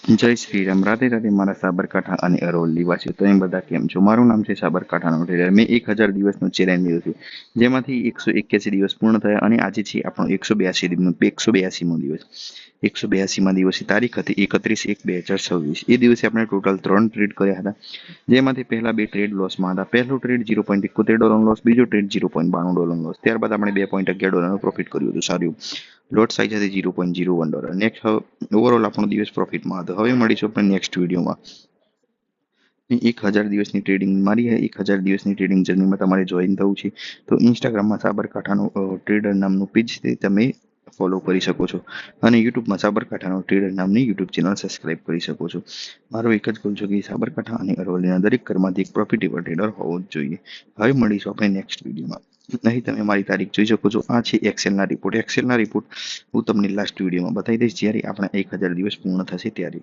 જય શ્રી રામ, રાધે રાધે મારા સાબરકાંઠા અને અરવલ્લી વાસીઓ. તમે બધા કેમ છો? મારું નામ છે સાબરકાંઠાનો ટ્રેડર. મેં 1000 દિવસનો ચેલેન્જ લીધો છે, જેમાંથી 181 દિવસ પૂર્ણ થયા અને આજે છે આપણો 182મો દિવસ. 182મા દિવસની તારીખ હતી 31/1/2026. એ દિવસે આપણે ટોટલ 3 ટ્રેડ કર્યા હતા, જેમાંથી પહેલા 2 ટ્રેડ લોસમાં હતા. પહેલો ટ્રેડ $0.71 લોસ, બીજો ટ્રેડ $0.92 લોસ. ત્યારબાદ આપણે $2.11 પ્રોફિટ કર્યું હતું. સારું લોટ સાઇઝ હતી $0.01. નેક્સ્ટ ઓવરઓલ આપણો દિવસ પ્રોફિટમાં હતો. હવે મળીશું આપણે નેક્સ્ટ વિડીયોમાં. 1000 દિવસની ટ્રેડિંગ મારી 1000 દિવસની ટ્રેડિંગ જર્નીમાં તમારે જોઈન થવું છે તો ઇન્સ્ટાગ્રામમાં સાબરકાંઠાનો ટ્રેડર નામનું પેજ છે, તમે ફોલો કરી શકો છો અને યુટ્યુબમાં સાબરકાંઠાનો ટ્રેડર નામની યુટ્યુબ ચેનલ સબસ્ક્રાઇબ કરી શકો છો. મારો એક જ ગોલ છે કે સાબરકાંઠા અને અરવલ્લીના દરેક ઘરમાંથી એક પ્રોફિટેબલ ટ્રેડર હોવો જ જોઈએ. હવે મળીશું આપણે નેક્સ્ટ વિડીયોમાં. અહીં તમે મારી તારીખ જોઈ શકો છો. આ છે એક્સેલના રિપોર્ટ. હું તમને લાસ્ટ વિડીયોમાં બતાવી દઈશ જ્યારે આપણા 1000 દિવસ પૂર્ણ થશે ત્યારે.